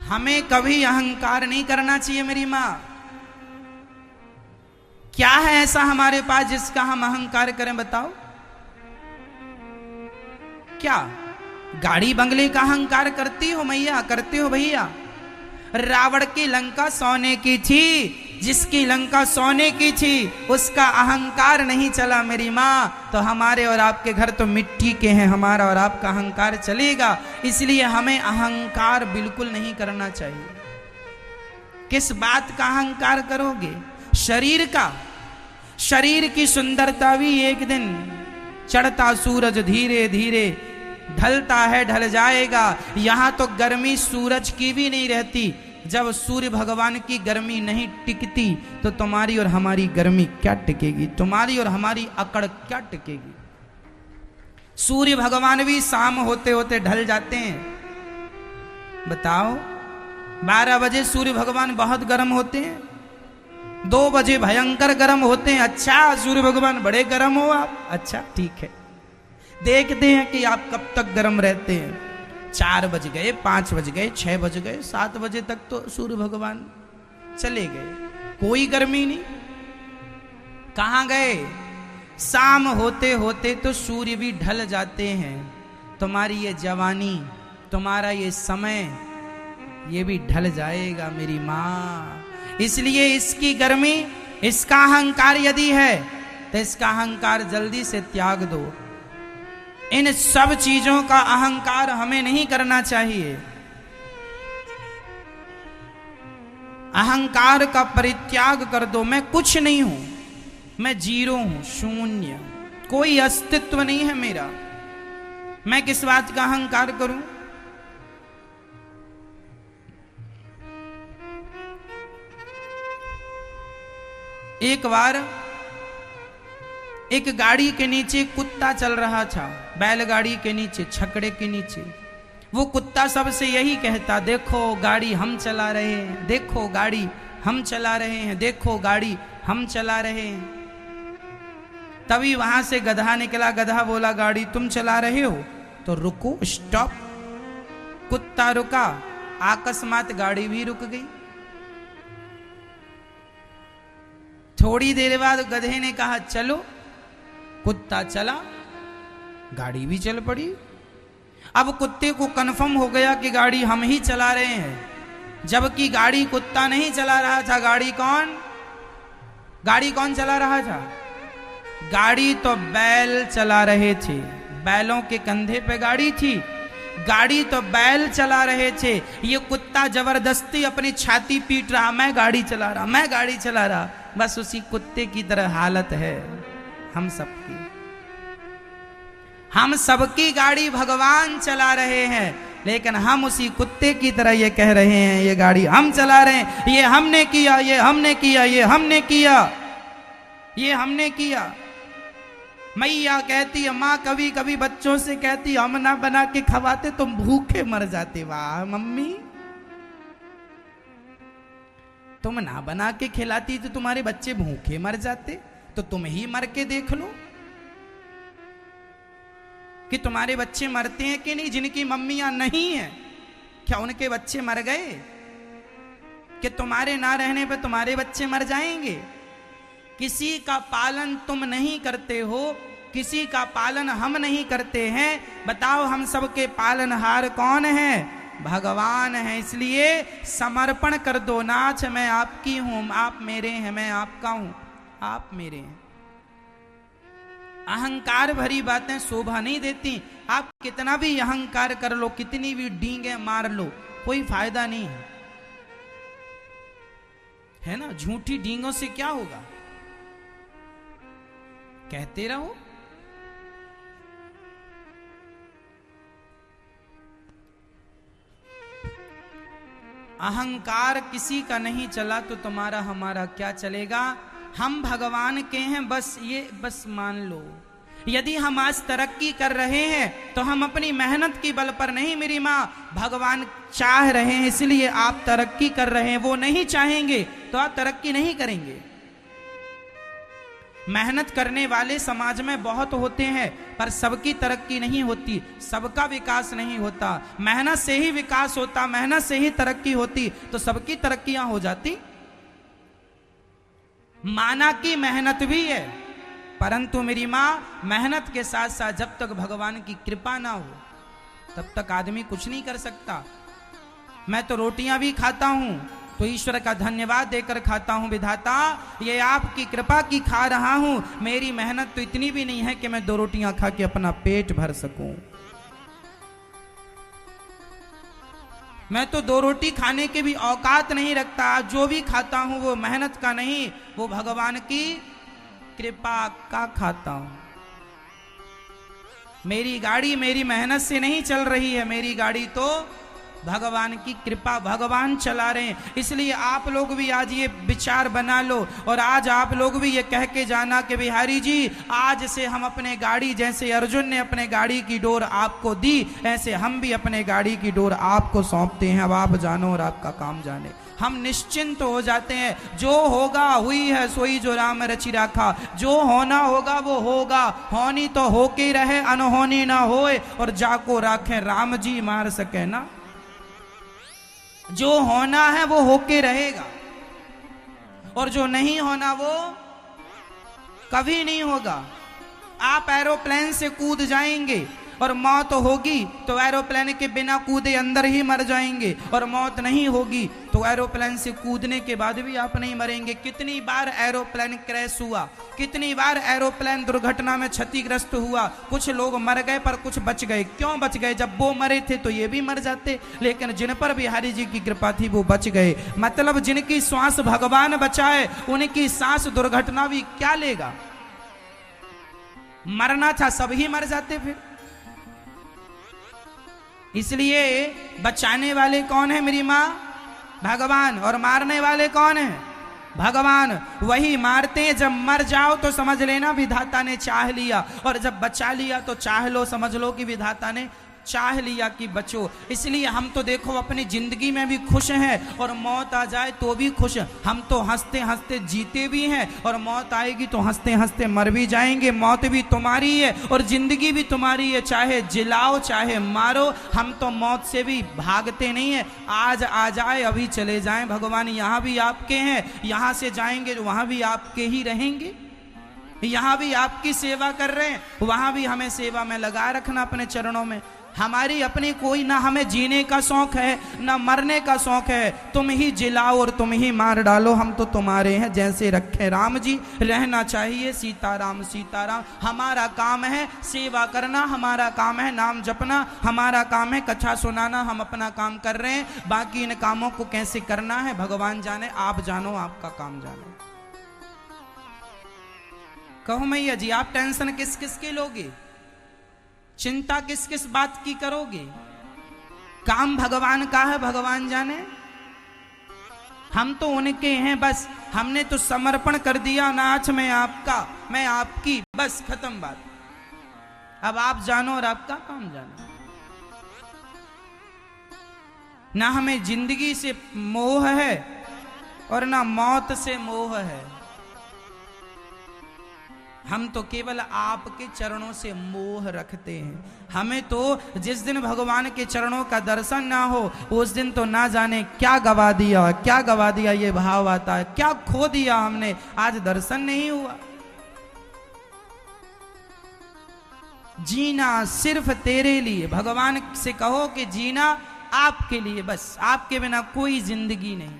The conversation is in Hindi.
हमें कभी अहंकार नहीं करना चाहिए मेरी माँ। क्या है ऐसा हमारे पास जिसका हम अहंकार करें बताओ? क्या गाड़ी बंगले का अहंकार करती हो मैया, करते हो भैया? रावण की लंका सोने की थी, जिसकी लंका सोने की थी उसका अहंकार नहीं चला मेरी माँ, तो हमारे और आपके घर तो मिट्टी के हैं, हमारा और आपका अहंकार चलेगा। इसलिए हमें अहंकार बिल्कुल नहीं करना चाहिए। किस बात का अहंकार करोगे? शरीर का। शरीर की सुंदरता भी एक दिन, चढ़ता सूरज धीरे धीरे ढलता है, ढल जाएगा। यहां तो गर्मी सूरज की भी नहीं रहती। जब सूर्य भगवान की गर्मी नहीं टिकती तो तुम्हारी और हमारी गर्मी क्या टिकेगी? तुम्हारी और हमारी अकड़ क्या टिकेगी? सूर्य भगवान भी शाम होते होते ढल जाते हैं। बताओ, 12 बजे सूर्य भगवान बहुत गर्म होते हैं, 2 बजे भयंकर गर्म होते हैं। अच्छा, सूर्य भगवान बड़े गर्म हो आप? अच्छा ठीक है, देखते हैं कि आप कब तक गर्म रहते हैं। 4 बज गए, 5 बज गए, 6 बज गए, 7 बजे तक तो सूर्य भगवान चले गए, कोई गर्मी नहीं। कहां गए? शाम होते होते तो सूर्य भी ढल जाते हैं। तुम्हारी ये जवानी, तुम्हारा ये समय, ये भी ढल जाएगा मेरी माँ। इसलिए इसकी गर्मी, इसका अहंकार यदि है तो इसका अहंकार जल्दी से त्याग दो। इन सब चीजों का अहंकार हमें नहीं करना चाहिए। अहंकार का परित्याग कर दो। मैं कुछ नहीं हूं, मैं जीरो हूं, शून्य, कोई अस्तित्व नहीं है मेरा। मैं किस बात का अहंकार करूं? एक बार एक गाड़ी के नीचे कुत्ता चल रहा था, बैलगाड़ी के नीचे, छकड़े के नीचे। वो कुत्ता सबसे यही कहता, देखो गाड़ी हम चला रहे हैं, देखो गाड़ी हम चला रहे हैं, देखो गाड़ी हम चला रहे हैं। तभी वहां से गधा निकला। गधा बोला, गाड़ी तुम चला रहे हो तो रुको, स्टॉप। कुत्ता रुका, अकस्मात गाड़ी भी रुक गई। थोड़ी देर बाद गधे ने कहा चलो, कुत्ता चला, गाड़ी भी चल पड़ी। अब कुत्ते को कन्फर्म हो गया कि गाड़ी हम ही चला रहे हैं, जबकि गाड़ी कुत्ता नहीं चला रहा था। गाड़ी कौन चला रहा था? गाड़ी तो बैल चला रहे थे। बैलों के कंधे पे गाड़ी थी, गाड़ी तो बैल चला रहे थे। ये कुत्ता जबरदस्ती अपनी छाती पीट रहा, मैं गाड़ी चला रहा, मैं गाड़ी चला रहा। बस उसी कुत्ते की तरह हालत है हम सबकी। हम सबकी गाड़ी भगवान चला रहे हैं, लेकिन हम उसी कुत्ते की तरह ये कह रहे हैं ये गाड़ी हम चला रहे हैं, ये हमने किया, ये हमने किया, ये हमने किया, ये हमने किया। मैया कहती है, माँ कभी कभी बच्चों से कहती, हम ना बना के खवाते तुम भूखे मर जाते। वाह मम्मी, तुम ना बना के खिलाती तो तुम्हारे बच्चे भूखे मर जाते। तो तुम ही मर के देख लो कि तुम्हारे बच्चे मरते हैं कि नहीं। जिनकी मम्मियां नहीं है, क्या उनके बच्चे मर गए? कि तुम्हारे ना रहने पे तुम्हारे बच्चे मर जाएंगे? किसी का पालन तुम नहीं करते हो, किसी का पालन हम नहीं करते हैं। बताओ, हम सबके पालनहार कौन है? भगवान है। इसलिए समर्पण कर दो, नाथ मैं आपकी हूं, आप मेरे हैं, मैं आपका हूं, आप मेरे हैं। अहंकार भरी बातें शोभा नहीं देती। आप कितना भी अहंकार कर लो, कितनी भी डींगे मार लो, कोई फायदा नहीं है, है ना। झूठी डींगों से क्या होगा? कहते रहो। अहंकार किसी का नहीं चला तो तुम्हारा हमारा क्या चलेगा? हम भगवान के हैं, बस मान लो। यदि हम आज तरक्की कर रहे हैं तो हम अपनी मेहनत की बल पर नहीं मेरी माँ, भगवान चाह रहे हैं इसलिए आप तरक्की कर रहे हैं। वो नहीं चाहेंगे तो आप तरक्की नहीं करेंगे। मेहनत करने वाले समाज में बहुत होते हैं, पर सबकी तरक्की नहीं होती, सबका विकास नहीं होता। मेहनत से ही विकास होता, मेहनत से ही तरक्की होती, तो सबकी तरक्कियां हो जाती। माना की मेहनत भी है, परंतु मेरी मां, मेहनत के साथ साथ जब तक भगवान की कृपा ना हो तब तक आदमी कुछ नहीं कर सकता। मैं तो रोटियां भी खाता हूं तो ईश्वर का धन्यवाद देकर खाता हूं, विधाता ये आपकी कृपा की खा रहा हूं, मेरी मेहनत तो इतनी भी नहीं है कि मैं 2 रोटियां खा के अपना पेट भर सकूं। मैं तो 2 रोटी खाने के भी औकात नहीं रखता। जो भी खाता हूं वो मेहनत का नहीं, वो भगवान की कृपा का खाता हूं। मेरी गाड़ी मेरी मेहनत से नहीं चल रही है, मेरी गाड़ी तो भगवान की कृपा, भगवान चला रहे हैं। इसलिए आप लोग भी आज ये विचार बना लो और आज आप लोग भी ये कह के जाना कि बिहारी जी आज से हम अपने गाड़ी, जैसे अर्जुन ने अपने गाड़ी की डोर आपको दी, ऐसे हम भी अपने गाड़ी की डोर आपको सौंपते हैं। अब आप जानो और आपका काम जाने। हम निश्चिंत हो जाते हैं। जो होगा हुई है सोई जो राम रचि राखा, जो होना होगा वो होगा, होनी तो होके रहे अनहोनी ना होए, और जाको राखे राम जी मार सके ना। जो होना है वो होके रहेगा, और जो नहीं होना वो कभी नहीं होगा। आप एरोप्लेन से कूद जाएंगे और मौत होगी तो एरोप्लेन के बिना कूदे अंदर ही मर जाएंगे, और मौत नहीं होगी तो एरोप्लेन से कूदने के बाद भी आप नहीं मरेंगे। कितनी बार एरोप्लेन क्रैश हुआ, कितनी बार एरोप्लेन दुर्घटना में क्षतिग्रस्त हुआ, कुछ लोग मर गए पर कुछ बच गए। क्यों बच गए? जब वो मरे थे तो ये भी मर जाते, लेकिन जिन पर बिहारी जी की कृपा थी वो बच गए। मतलब जिनकी श्वास भगवान बचाए उनकी सांस दुर्घटना भी क्या लेगा। मरना था सब ही मर जाते फिर। इसलिए बचाने वाले कौन है मेरी मां? भगवान। और मारने वाले कौन है? भगवान। वही मारते हैं। जब मर जाओ तो समझ लेना विधाता ने चाह लिया, और जब बचा लिया तो चाह लो, समझ लो कि विधाता ने चाह लिया कि बचो। इसलिए हम तो देखो अपनी जिंदगी में भी खुश हैं, और मौत आ जाए तो भी खुश। हम तो हंसते हंसते जीते भी हैं, और मौत आएगी तो हंसते हंसते मर भी जाएंगे। मौत भी तुम्हारी है और जिंदगी भी तुम्हारी है, चाहे जिलाओ चाहे मारो। हम तो मौत से भी भागते नहीं है। आज आ जाए अभी चले जाएं, भगवान यहाँ भी आपके हैं। यहाँ से जाएंगे तो वहाँ भी आपके ही रहेंगे। यहाँ भी आपकी सेवा कर रहे हैं, वहाँ भी हमें सेवा में लगा रखना अपने चरणों में। हमारी अपनी कोई ना, हमें जीने का शौक है ना मरने का शौक है। तुम ही जिलाओ और तुम ही मार डालो, हम तो तुम्हारे हैं। जैसे रखे राम जी रहना चाहिए सीताराम सीताराम। हमारा काम है सेवा करना, हमारा काम है नाम जपना, हमारा काम है कथा सुनाना। हम अपना काम कर रहे हैं, बाकी इन कामों को कैसे करना है भगवान जाने, आप जानो, आपका काम जानो। कहो मैया जी आप टेंशन किस किस की लोगे, चिंता किस किस बात की करोगे? काम भगवान का है, भगवान जाने। हम तो उनके हैं, बस हमने तो समर्पण कर दिया। नाथ मैं आपका, मैं आपकी, बस खत्म बात। अब आप जानो और आपका काम जानो। ना हमें जिंदगी से मोह है और ना मौत से मोह है। हम तो केवल आपके चरणों से मोह रखते हैं। हमें तो जिस दिन भगवान के चरणों का दर्शन ना हो उस दिन तो ना जाने क्या गवा दिया, क्या गवा दिया, ये भाव आता है। क्या खो दिया हमने, आज दर्शन नहीं हुआ। जीना सिर्फ तेरे लिए, भगवान से कहो कि जीना आपके लिए, बस आपके बिना कोई जिंदगी नहीं।